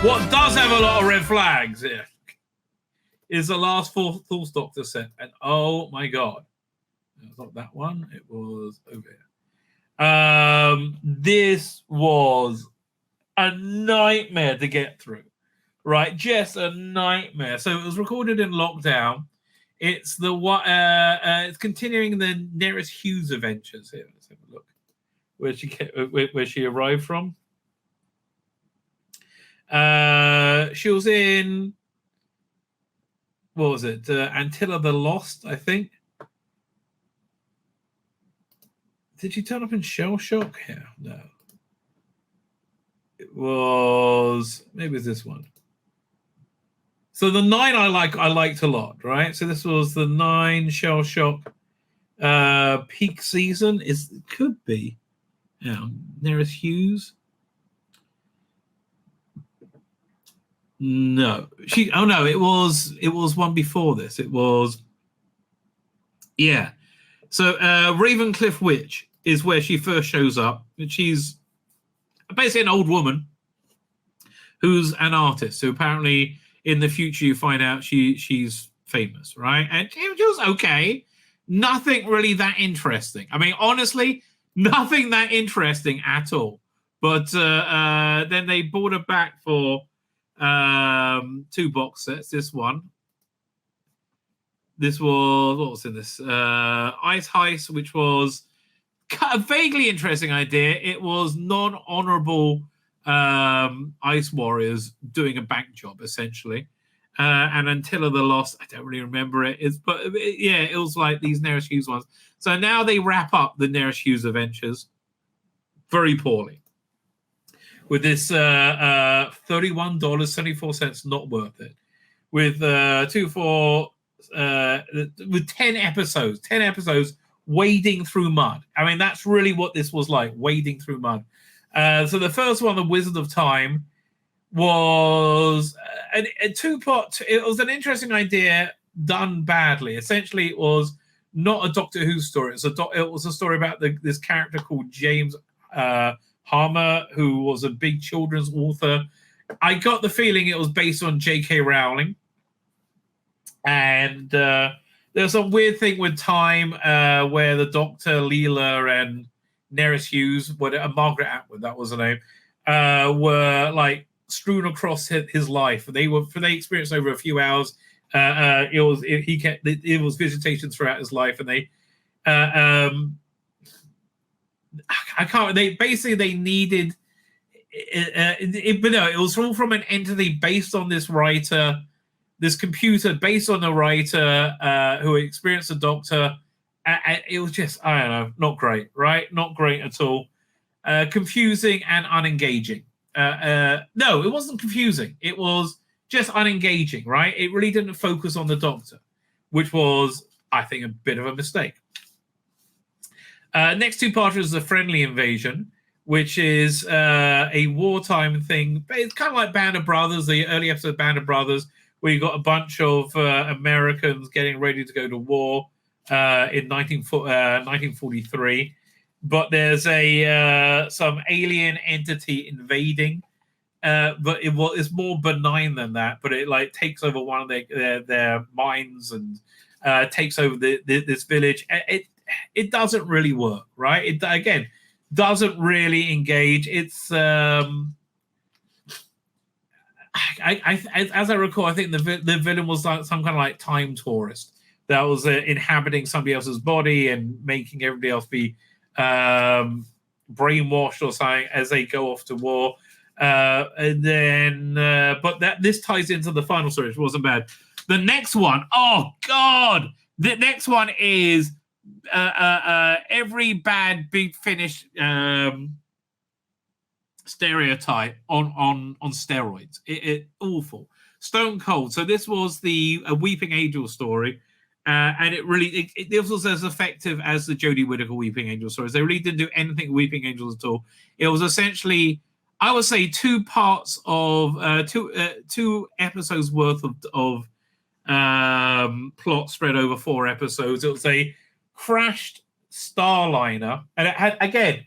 What does have a lot of red flags here is the last Fourth Doctor set. And oh my God. It's not that one. It was over here. This was a nightmare to get through. Right? Just a nightmare. So it was recorded in lockdown. It's it's continuing the Nearest Hughes adventures here. Let's have a look. Where she arrived from. She was in, what was it? Antilla the Lost, I think. Did she turn up in Shell Shock? Yeah, no. It was, maybe it's this one. So the 9 I liked a lot, right? So this was the 9 Shell Shock peak season. It could be. Yeah, Nearest Hughes. No, it was one before this. It was, yeah. So Ravencliff Witch is where she first shows up. She's basically an old woman who's an artist. So apparently in the future you find out she's famous, right? And she was okay. Nothing really that interesting. I mean, honestly, nothing that interesting at all. But then they brought her back for 2 box sets. This one. This was, what was in this? Ice Heist, which was a vaguely interesting idea. It was non-honorable ice warriors doing a bank job, essentially. And Antilla the Lost, I don't really remember it. It was like these Nearest Hughes ones. So now they wrap up the Nearest Hughes adventures very poorly. With this $31.74, not worth it. With with 10 episodes wading through mud. I mean, that's really what this was like, wading through mud. So the first one, The Wizard of Time, was a 2-part. It was an interesting idea done badly. Essentially, it was not a Doctor Who story. It was a story about this character called James Harmer, who was a big children's author. I got the feeling it was based on J.K. Rowling. And there's some weird thing with time where the Doctor, Leela, and Nearest Hughes, Margaret Atwood, that was her name, were like strewn across his life. They experienced over a few hours. It was visitations throughout his life, and they they needed but no, it was all from an entity based on this writer, this computer based on the writer who experienced the Doctor. It was just, I don't know, not great, right? Not great at all. Confusing and unengaging. No, it wasn't confusing. It was just unengaging, right? It really didn't focus on the Doctor, which was, I think, a bit of a mistake. Next 2-parter is The Friendly Invasion, which is a wartime thing. It's kind of like Band of Brothers, the early episode of Band of Brothers, where you got a bunch of Americans getting ready to go to war in 1943. But there's some alien entity invading, but it's more benign than that. But it like takes over one of their minds and takes over this village. It doesn't really work, right? It again doesn't really engage. It's as I recall, I think the villain was like some kind of like time tourist that was inhabiting somebody else's body and making everybody else be brainwashed or something as they go off to war. And then, but this ties into the final story, which wasn't bad. The next one, oh God, the next one is every bad Big Finish stereotype on steroids. It awful, stone cold. So this was a Weeping Angel story. And it was as effective as the Jodie Whittaker Weeping Angel stories. They really didn't do anything with Weeping Angels at all. It was essentially, I would say, 2 parts of two episodes worth of plot spread over 4 episodes. It was a crashed Starliner, and it had, again,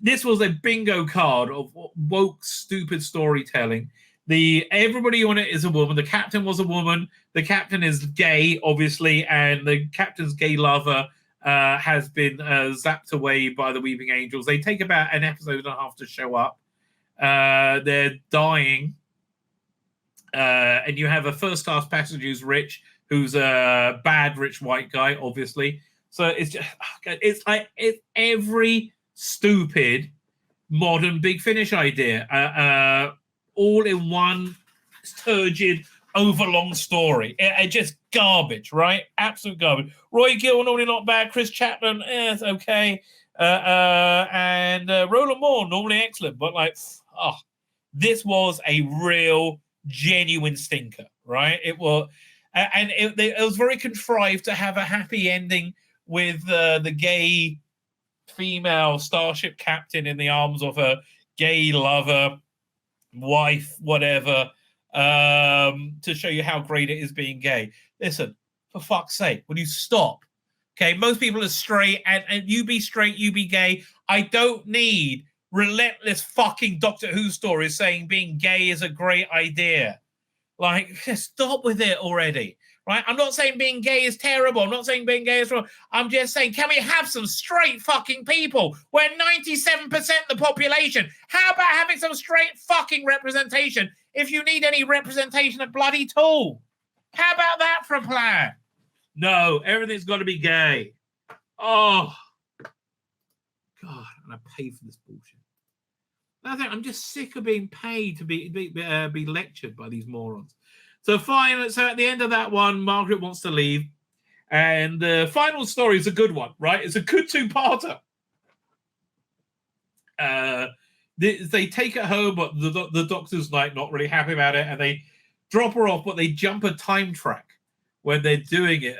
this was a bingo card of woke, stupid storytelling. Everybody on it is a woman. The captain was a woman. The captain is gay, obviously, and the captain's gay lover has been zapped away by the Weeping Angels. They take about an episode and a half to show up. They're dying, and you have a first-class passenger who's rich, who's a bad rich white guy, obviously. So it's every stupid modern Big Finish idea, all in one turgid, overlong story. It just garbage, right? Absolute garbage. Roy Gill, normally not bad. Chris Chaplin, it's okay. And Roland Moore, normally excellent. But this was a real, genuine stinker, right? It was, and it was very contrived to have a happy ending with the gay female starship captain in the arms of a gay lover, wife, whatever, to show you how great it is being gay. Listen, for fuck's sake, will you stop? Okay, most people are straight, and you be straight, you be gay. I don't need relentless fucking Doctor Who stories saying being gay is a great idea. Like, just stop with it already. Right? I'm not saying being gay is terrible. I'm not saying being gay is wrong. I'm just saying, can we have some straight fucking people? We're 97% of the population. How about having some straight fucking representation if you need any representation at bloody all? How about that for a plan? No, everything's got to be gay. Oh, God, and I pay for this bullshit. I'm just sick of being paid to be lectured by these morons. So finally, so at the end of that one, Margaret wants to leave. And the final story is a good one, right? It's a good two-parter. They take her home, but the doctor's like not really happy about it, and they drop her off, but they jump a time track when they're doing it,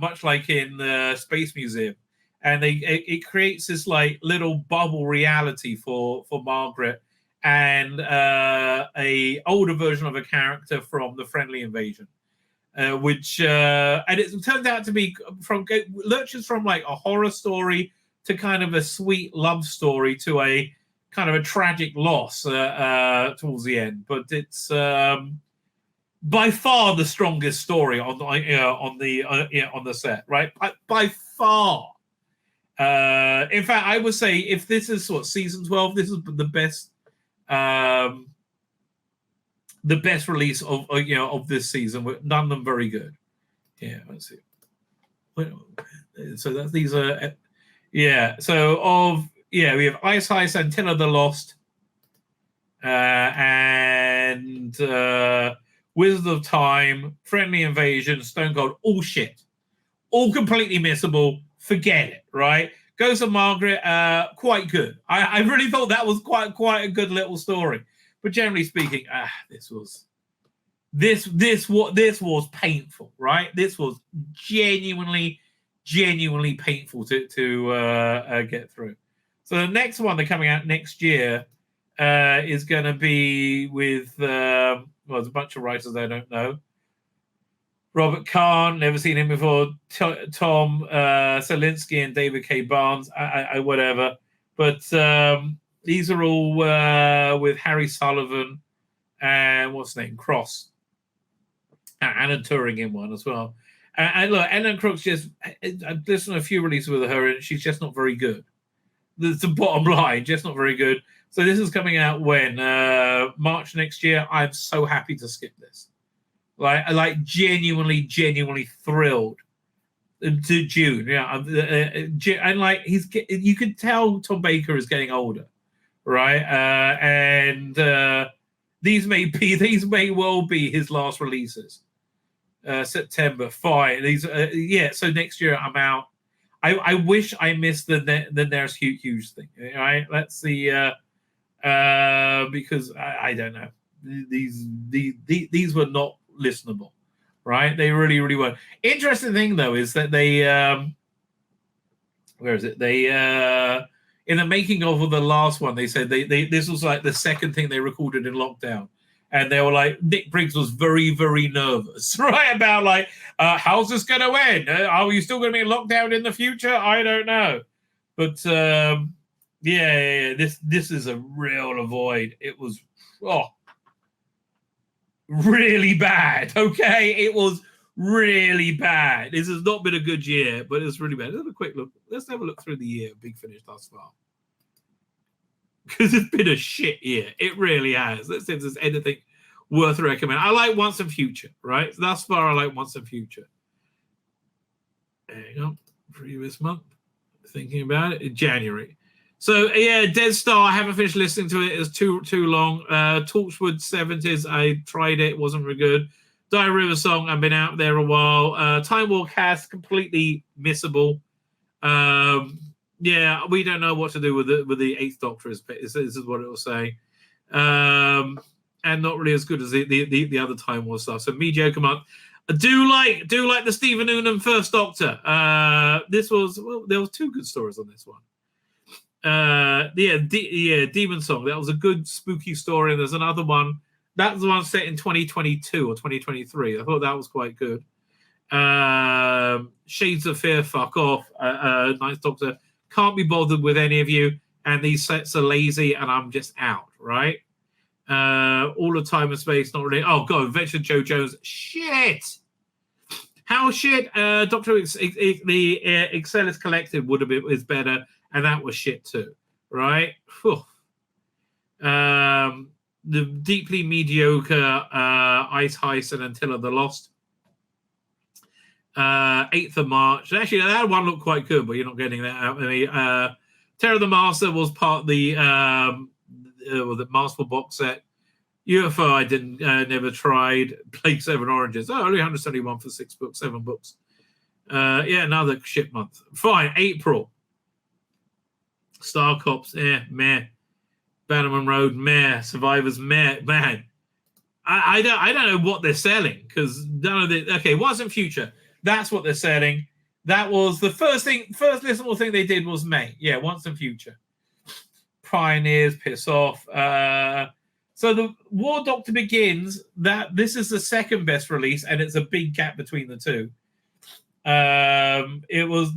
much like in the Space Museum. And it creates this like little bubble reality for Margaret and a older version of a character from the Friendly Invasion, which and it turns out to be lurches from like a horror story to kind of a sweet love story to a kind of a tragic loss towards the end. But it's by far the strongest story on the set, right? By far. In fact, I would say if this is season 12, this is the best release of this season. None of them very good. Yeah, let's see. So that's these are So we have Ice Heist, Antilla the Lost, and Wizard of Time, Friendly Invasion, Stone Cold. All shit, all completely missable. Forget it, right? Ghost of Margaret, quite good. I really thought that was quite a good little story. But generally speaking, this was painful, right? This was genuinely painful to get through. So the next one that's coming out next year is going to be with there's a bunch of writers I don't know. Robert Kahn, never seen him before. Tom Selinsky and David K. Barnes, whatever. But these are all with Harry Sullivan and what's his name? Cross. Anna Turing in one as well. And look, Anna Crook's I've listened to a few releases with her, and she's just not very good. That's the bottom line, just not very good. So this is coming out when? March next year. I'm so happy to skip this. Like genuinely thrilled to June. Yeah, and like you could tell Tom Baker is getting older, right? And these may well be his last releases. September, fine. These, So next year I'm out. I wish I missed the Nurse Hughes thing. Right? Let's see, because I don't know. These were not listenable, right? They really weren't. Interesting thing though is that they where is it? They in the making of the last one, they said they this was like the second thing they recorded in lockdown, and they were like, Nick Briggs was very nervous, right, about like how's this going to end? Are you still going to be in lockdown in the future? I don't know, but this is a real avoid. It was really bad. Okay, it was really bad. This has not been a good year, but it's really bad. Let's have a quick look. Let's have a look through the year of Big Finish thus far, because it's been a shit year. It really has. Let's see if there's anything worth recommending. I like Once and Future, right? Thus far, I like Once and Future. Hang on, previous month. Thinking about it in January. So yeah, Dead Star. I haven't finished listening to it. It's too long. Torchwood 70s. I tried it. It wasn't very good. Dire River Song. I've been out there a while. Time War Cast. Completely missable. Yeah, we don't know what to do with the Eighth Doctor. This is what it will say. And not really as good as the other Time War stuff. So mediocre month. I do like the Stephen Noonan First Doctor. There was two good stories on this one. Demon Song. That was a good spooky story. And there's another one. That was the one set in 2022 or 2023. I thought that was quite good. Shades of Fear. Fuck off. Ninth Doctor. Can't be bothered with any of you. And these sets are lazy, and I'm just out. Right. All of Time and Space, not really. Oh god, Adventure Joe Jones, shit. How shit? Doctor the Excelis Collective would have been is better, and that was shit too, right? Whew. The deeply mediocre Ice Heist and Until the Lost. 8th of March. Actually, that one looked quite good, but you're not getting that out of me. Terror of the Master was part of the Masterful box set. UFO I didn't never tried. Plague 7 Oranges. Oh, only 171 for 6 books, 7 books. Yeah, another shit month. Fine. April. Star Cops, meh. Bannerman Road, meh. Survivors, meh. Man, I don't know what they're selling, because none of the okay. Once and Future, that's what they're selling. That was the first listenable thing they did was May. Yeah, Once and Future. Pioneers, piss off. So the War Doctor Begins. This is the second best release, and it's a big gap between the two.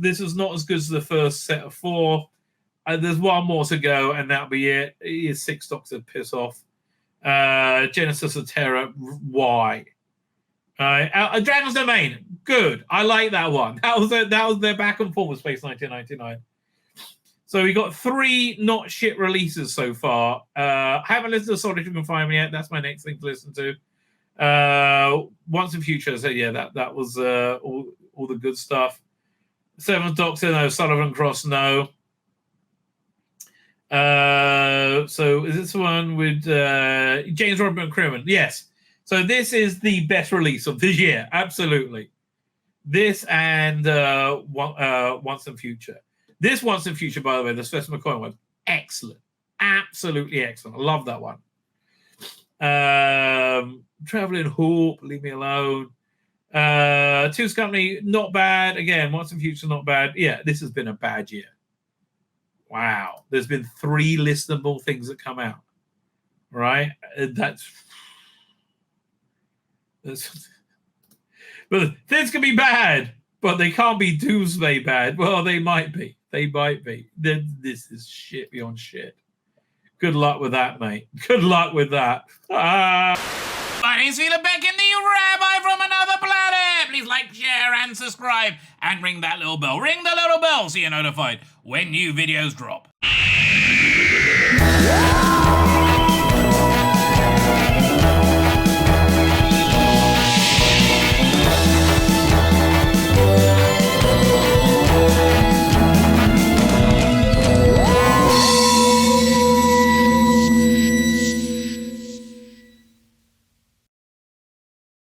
This was not as good as the first set of 4. There's one more to go, and that'll be it. It is 6 Doctor, piss off. Genesis of Terror, why? Dragon's Domain, good. I like that one. That was their back and forth with Space 1999. So we got 3 not shit releases so far. I haven't listened to Solitary Confinement yet. That's my next thing to listen to. Once and Future, so yeah, that was all the good stuff. 7th Doctor, no. Sullivan Cross, no. So is this one with James Robert McCrimmon? Yes. So this is the best release of this year, absolutely. This and Once and Future. This Once and Future, by the way, the Sylvester McCoy one, excellent, absolutely excellent. I love that one. Traveling Hoop, leave me alone. Two's Company, not bad. Again, Once and Future, not bad. Yeah, this has been a bad year. Wow, there's been 3 listenable things that come out. Right, that's but things can be bad, but they can't be doomsday bad. Well, they might be. They might be. This is shit beyond shit. Good luck with that, mate. Good luck with that. My name's Tzvi Lebetkin, the Rabbi from another planet. Please like, share, and subscribe, and ring that little bell. Ring the little bell so you're notified when new videos drop.